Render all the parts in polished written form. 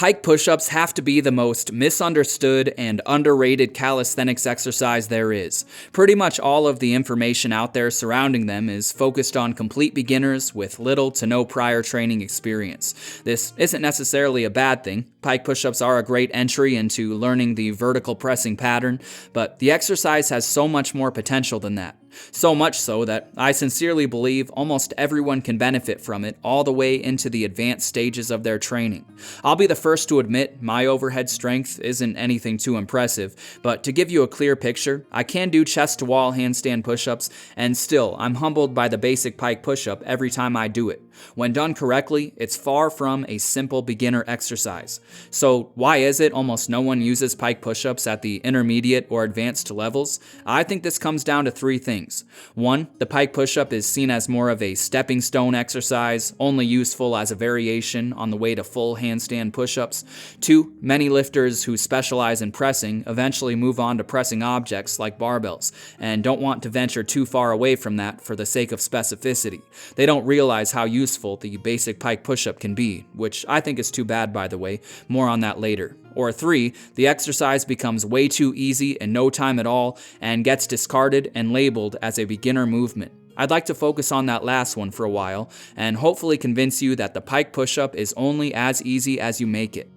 Pike push-ups have to be the most misunderstood and underrated calisthenics exercise there is. Pretty much all of the information out there surrounding them is focused on complete beginners with little to no prior training experience. This isn't necessarily a bad thing. Pike push-ups are a great entry into learning the vertical pressing pattern, but the exercise has so much more potential than that. So much so that I sincerely believe almost everyone can benefit from it all the way into the advanced stages of their training. I'll be the first to admit my overhead strength isn't anything too impressive, but to give you a clear picture, I can do chest-to-wall handstand push-ups, and still, I'm humbled by the basic pike push-up every time I do it. When done correctly, it's far from a simple beginner exercise. So why is it almost no one uses pike push-ups at the intermediate or advanced levels? I think this comes down to three things. One, the pike push-up is seen as more of a stepping stone exercise, only useful as a variation on the way to full handstand push-ups. Two, many lifters who specialize in pressing eventually move on to pressing objects like barbells, and don't want to venture too far away from that for the sake of specificity. They don't realize how useful the basic pike push-up can be, which I think is too bad, by the way. More on that later. Or three, the exercise becomes way too easy in no time at all and gets discarded and labeled as a beginner movement. I'd like to focus on that last one for a while and hopefully convince you that the pike push-up is only as easy as you make it.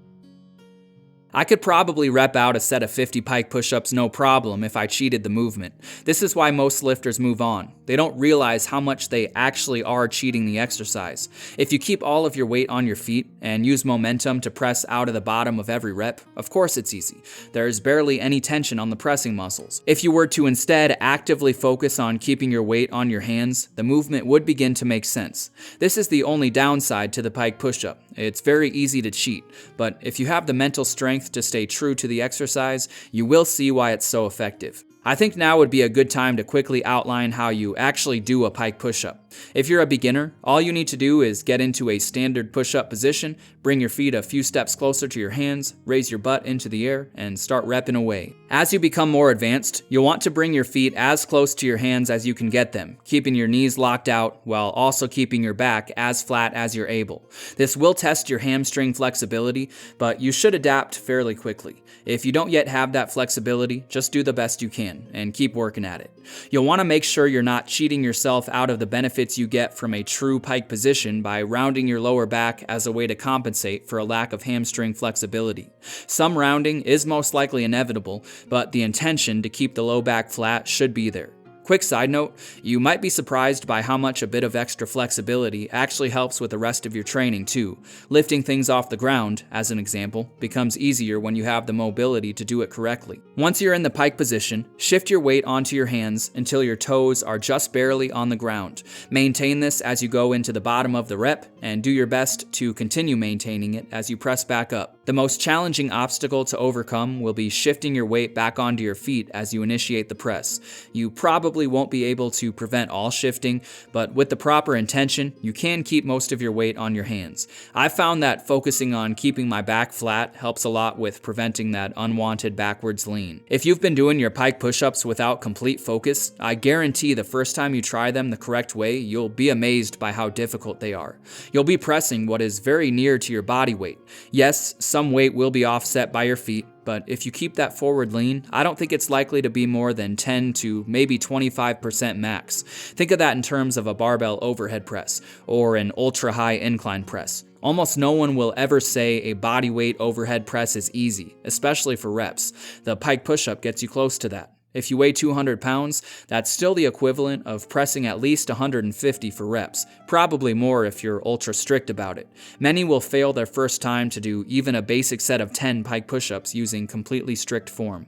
I could probably rep out a set of 50 pike push-ups no problem if I cheated the movement. This is why most lifters move on. They don't realize how much they actually are cheating the exercise. If you keep all of your weight on your feet and use momentum to press out of the bottom of every rep, of course it's easy. There's barely any tension on the pressing muscles. If you were to instead actively focus on keeping your weight on your hands, the movement would begin to make sense. This is the only downside to the pike push-up. It's very easy to cheat, but if you have the mental strength to stay true to the exercise, you will see why it's so effective. I think now would be a good time to quickly outline how you actually do a pike push-up. If you're a beginner, all you need to do is get into a standard push-up position, bring your feet a few steps closer to your hands, raise your butt into the air, and start repping away. As you become more advanced, you'll want to bring your feet as close to your hands as you can get them, keeping your knees locked out while also keeping your back as flat as you're able. This will test your hamstring flexibility, but you should adapt fairly quickly. If you don't yet have that flexibility, just do the best you can and keep working at it. You'll want to make sure you're not cheating yourself out of the benefits you get from a true pike position by rounding your lower back as a way to compensate for a lack of hamstring flexibility. Some rounding is most likely inevitable, but the intention to keep the low back flat should be there. Quick side note, you might be surprised by how much a bit of extra flexibility actually helps with the rest of your training too. Lifting things off the ground, as an example, becomes easier when you have the mobility to do it correctly. Once you're in the pike position, shift your weight onto your hands until your toes are just barely on the ground. Maintain this as you go into the bottom of the rep, and do your best to continue maintaining it as you press back up. The most challenging obstacle to overcome will be shifting your weight back onto your feet as you initiate the press. You probably won't be able to prevent all shifting, but with the proper intention, you can keep most of your weight on your hands. I've found that focusing on keeping my back flat helps a lot with preventing that unwanted backwards lean. If you've been doing your pike push-ups without complete focus, I guarantee the first time you try them the correct way, you'll be amazed by how difficult they are. You'll be pressing what is very near to your body weight. Yes, some weight will be offset by your feet, but if you keep that forward lean, I don't think it's likely to be more than 10 to maybe 25% max. Think of that in terms of a barbell overhead press or an ultra-high incline press. Almost no one will ever say a bodyweight overhead press is easy, especially for reps. The pike push-up gets you close to that. If you weigh 200 pounds, that's still the equivalent of pressing at least 150 for reps, probably more if you're ultra strict about it. Many will fail their first time to do even a basic set of 10 pike push-ups using completely strict form.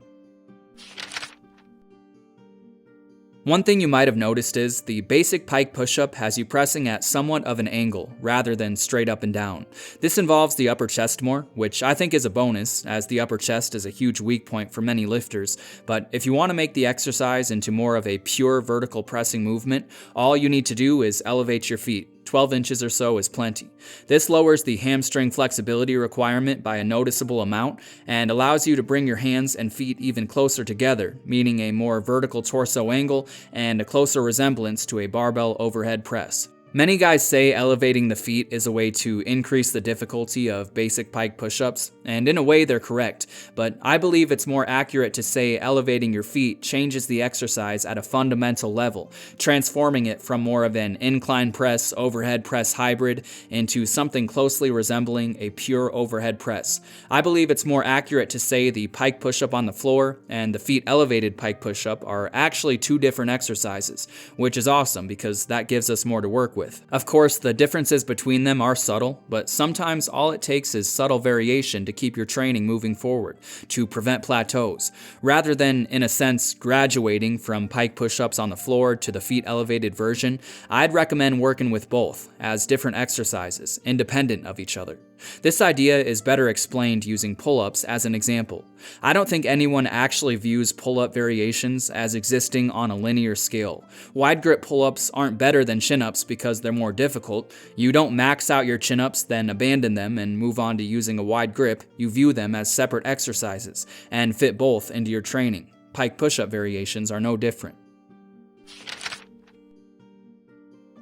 One thing you might have noticed is the basic pike push-up has you pressing at somewhat of an angle rather than straight up and down. This involves the upper chest more, which I think is a bonus, as the upper chest is a huge weak point for many lifters, but if you want to make the exercise into more of a pure vertical pressing movement, all you need to do is elevate your feet. 12 inches or so is plenty. This lowers the hamstring flexibility requirement by a noticeable amount and allows you to bring your hands and feet even closer together, meaning a more vertical torso angle and a closer resemblance to a barbell overhead press. Many guys say elevating the feet is a way to increase the difficulty of basic pike push-ups, and in a way they're correct, but I believe it's more accurate to say elevating your feet changes the exercise at a fundamental level, transforming it from more of an incline press, overhead press hybrid into something closely resembling a pure overhead press. I believe it's more accurate to say the pike push-up on the floor and the feet elevated pike push-up are actually two different exercises, which is awesome because that gives us more to work with. Of course, the differences between them are subtle, but sometimes all it takes is subtle variation to keep your training moving forward, to prevent plateaus. Rather than, in a sense, graduating from pike push-ups on the floor to the feet elevated version, I'd recommend working with both as different exercises, independent of each other. This idea is better explained using pull-ups as an example. I don't think anyone actually views pull-up variations as existing on a linear scale. Wide grip pull-ups aren't better than chin-ups because they're more difficult. You don't max out your chin-ups, then abandon them and move on to using a wide grip. You view them as separate exercises and fit both into your training. Pike push-up variations are no different.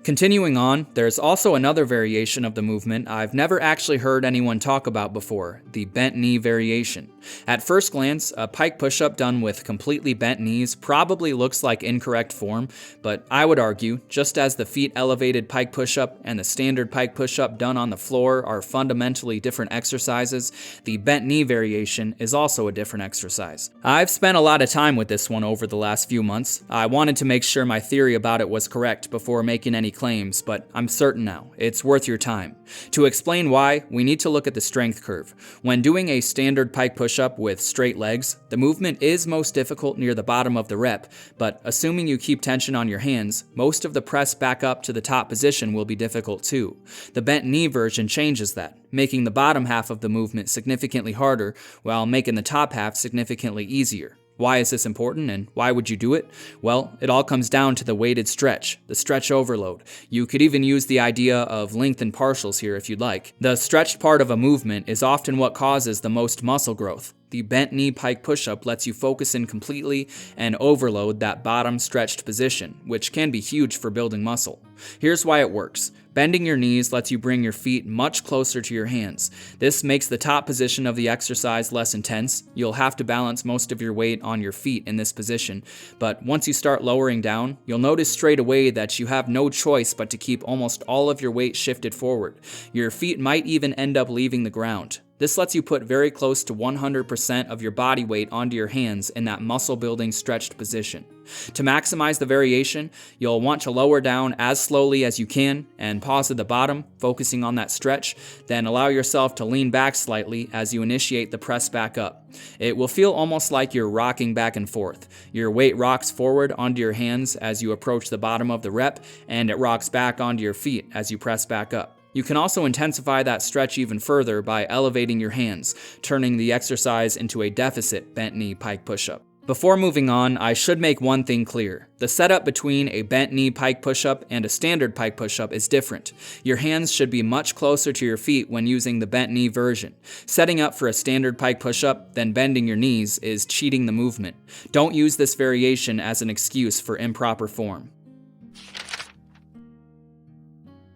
Continuing on, there's also another variation of the movement I've never actually heard anyone talk about before, the bent knee variation. At first glance, a pike push-up done with completely bent knees probably looks like incorrect form, but I would argue, just as the feet elevated pike push-up and the standard pike push-up done on the floor are fundamentally different exercises, the bent knee variation is also a different exercise. I've spent a lot of time with this one over the last few months. I wanted to make sure my theory about it was correct before making any claims, but I'm certain now. It's worth your time. To explain why, we need to look at the strength curve. When doing a standard pike push-up with straight legs, the movement is most difficult near the bottom of the rep, but assuming you keep tension on your hands, most of the press back up to the top position will be difficult too. The bent knee version changes that, making the bottom half of the movement significantly harder while making the top half significantly easier. Why is this important and why would you do it? Well, it all comes down to the weighted stretch, the stretch overload. You could even use the idea of length and partials here if you'd like. The stretched part of a movement is often what causes the most muscle growth. The bent knee pike push-up lets you focus in completely and overload that bottom stretched position, which can be huge for building muscle. Here's why it works. Bending your knees lets you bring your feet much closer to your hands. This makes the top position of the exercise less intense. You'll have to balance most of your weight on your feet in this position, but once you start lowering down, you'll notice straight away that you have no choice but to keep almost all of your weight shifted forward. Your feet might even end up leaving the ground. This lets you put very close to 100% of your body weight onto your hands in that muscle-building stretched position. To maximize the variation, you'll want to lower down as slowly as you can and pause at the bottom, focusing on that stretch, then allow yourself to lean back slightly as you initiate the press back up. It will feel almost like you're rocking back and forth. Your weight rocks forward onto your hands as you approach the bottom of the rep, and it rocks back onto your feet as you press back up. You can also intensify that stretch even further by elevating your hands, turning the exercise into a deficit bent knee pike push-up. Before moving on, I should make one thing clear. The setup between a bent knee pike push-up and a standard pike push-up is different. Your hands should be much closer to your feet when using the bent knee version. Setting up for a standard pike push-up, then bending your knees is cheating the movement. Don't use this variation as an excuse for improper form.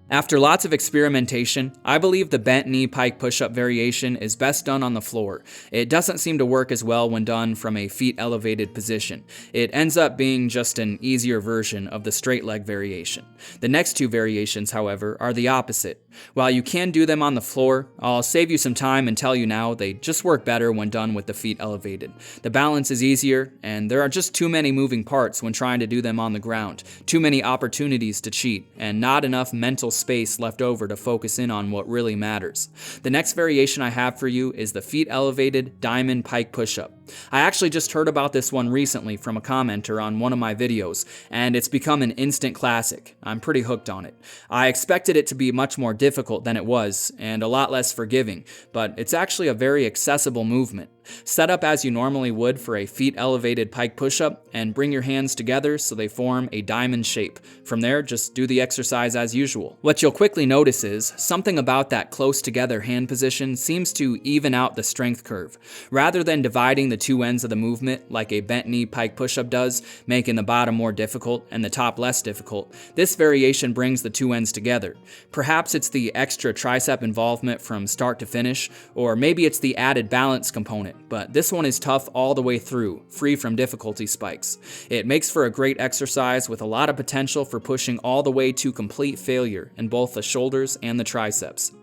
After lots of experimentation, I believe the bent knee pike push-up variation is best done on the floor. It doesn't seem to work as well when done from a feet elevated position. It ends up being just an easier version of the straight leg variation. The next two variations, however, are the opposite. While you can do them on the floor, I'll save you some time and tell you now they just work better when done with the feet elevated. The balance is easier, and there are just too many moving parts when trying to do them on the ground, too many opportunities to cheat, and not enough mental space left over to focus in on what really matters. The next variation I have for you is the feet elevated diamond pike push-up. I actually just heard about this one recently from a commenter on one of my videos, and it's become an instant classic. I'm pretty hooked on it. I expected it to be much more difficult than it was, and a lot less forgiving, but it's actually a very accessible movement. Set up as you normally would for a feet elevated pike push-up, and bring your hands together so they form a diamond shape. From there, just do the exercise as usual. What you'll quickly notice is, something about that close together hand position seems to even out the strength curve. Rather than dividing the the two ends of the movement like a bent knee pike push-up does, making the bottom more difficult and the top less difficult, this variation brings the two ends together. Perhaps it's the extra tricep involvement from start to finish, or maybe it's the added balance component, but this one is tough all the way through, free from difficulty spikes. It makes for a great exercise with a lot of potential for pushing all the way to complete failure in both the shoulders and the triceps.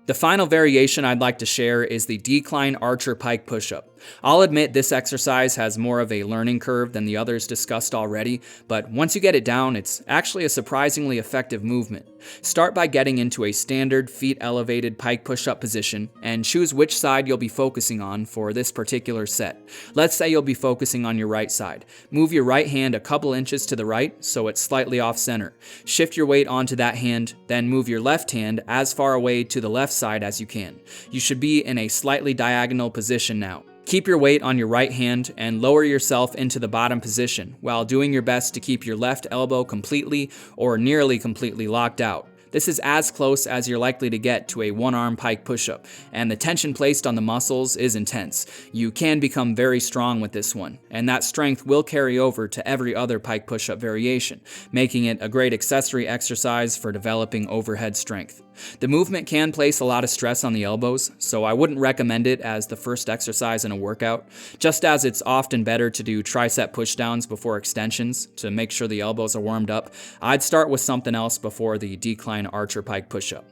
The final variation I'd like to share is the decline archer pike push-up. I'll admit this exercise has more of a learning curve than the others discussed already, but once you get it down, it's actually a surprisingly effective movement. Start by getting into a standard feet elevated pike push-up position and choose which side you'll be focusing on for this particular set. Let's say you'll be focusing on your right side. Move your right hand a couple inches to the right so it's slightly off center. Shift your weight onto that hand, then move your left hand as far away to the left side as you can. You should be in a slightly diagonal position now. Keep your weight on your right hand and lower yourself into the bottom position while doing your best to keep your left elbow completely or nearly completely locked out. This is as close as you're likely to get to a one-arm pike push-up, and the tension placed on the muscles is intense. You can become very strong with this one, and that strength will carry over to every other pike push-up variation, making it a great accessory exercise for developing overhead strength. The movement can place a lot of stress on the elbows, so I wouldn't recommend it as the first exercise in a workout, just as it's often better to do tricep pushdowns before extensions to make sure the elbows are warmed up. I'd start with something else before the decline archer pike push-up.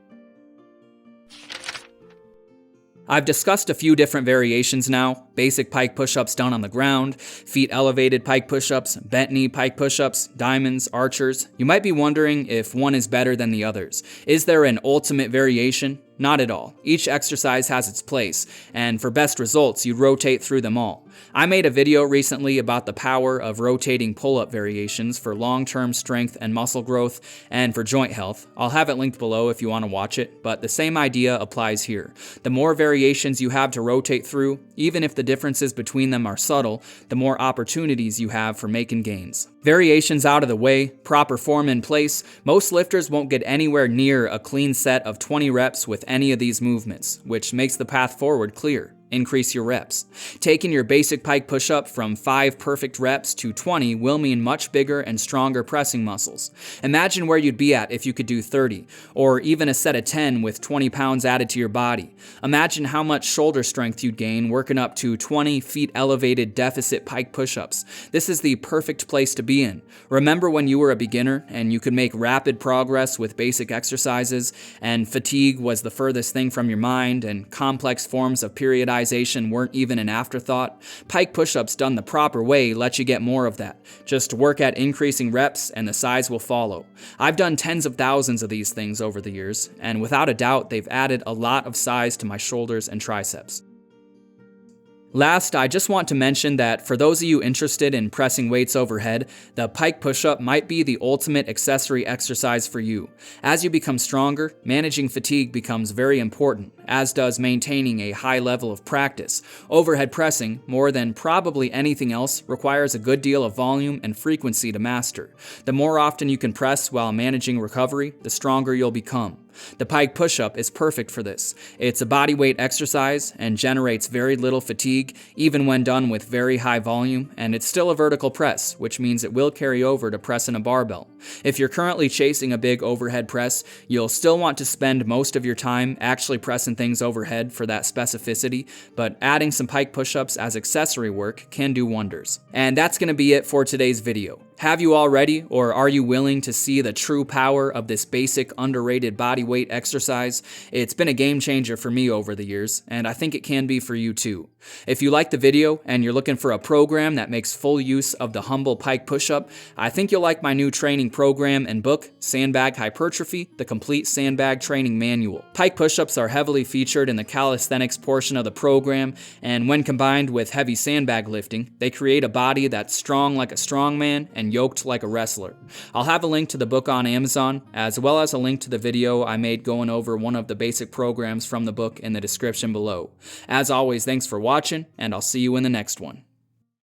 I've discussed a few different variations now: basic pike push-ups done on the ground, feet elevated pike push-ups, bent knee pike push-ups, diamonds, archers. You might be wondering if one is better than the others. Is there an ultimate variation? Not at all. Each exercise has its place, and for best results, you rotate through them all. I made a video recently about the power of rotating pull-up variations for long-term strength and muscle growth and for joint health. I'll have it linked below if you want to watch it, but the same idea applies here. The more variations you have to rotate through, even if the differences between them are subtle, the more opportunities you have for making gains. Variations out of the way, proper form in place, most lifters won't get anywhere near a clean set of 20 reps with any of these movements, which makes the path forward clear. Increase your reps. Taking your basic pike push-up from 5 perfect reps to 20 will mean much bigger and stronger pressing muscles. Imagine where you'd be at if you could do 30, or even a set of 10 with 20 pounds added to your body. Imagine how much shoulder strength you'd gain working up to 20 feet elevated deficit pike push-ups. This is the perfect place to be in. Remember when you were a beginner and you could make rapid progress with basic exercises, and fatigue was the furthest thing from your mind, and complex forms of periodization weren't even an afterthought? Pike push-ups done the proper way let you get more of that. Just work at increasing reps and the size will follow. I've done tens of thousands of these things over the years, and without a doubt they've added a lot of size to my shoulders and triceps. Last, I just want to mention that for those of you interested in pressing weights overhead, the pike push-up might be the ultimate accessory exercise for you. As you become stronger, managing fatigue becomes very important, as does maintaining a high level of practice. Overhead pressing, more than probably anything else, requires a good deal of volume and frequency to master. The more often you can press while managing recovery, the stronger you'll become. The pike push-up is perfect for this. It's a body weight exercise and generates very little fatigue, even when done with very high volume, and it's still a vertical press, which means it will carry over to pressing a barbell. If you're currently chasing a big overhead press, you'll still want to spend most of your time actually pressing things overhead for that specificity, but adding some pike push-ups as accessory work can do wonders. And that's going to be it for today's video. Have you already, or are you willing to see the true power of this basic underrated body weight exercise? It's been a game changer for me over the years, and I think it can be for you too. If you like the video and you're looking for a program that makes full use of the humble pike push-up, I think you'll like my new training program and book, Sandbag Hypertrophy, the complete sandbag training manual. Pike push-ups are heavily featured in the calisthenics portion of the program, and when combined with heavy sandbag lifting, they create a body that's strong like a strongman and yoked like a wrestler. I'll have a link to the book on Amazon, as well as a link to the video I made going over one of the basic programs from the book in the description below. As always, thanks for watching, and I'll see you in the next one.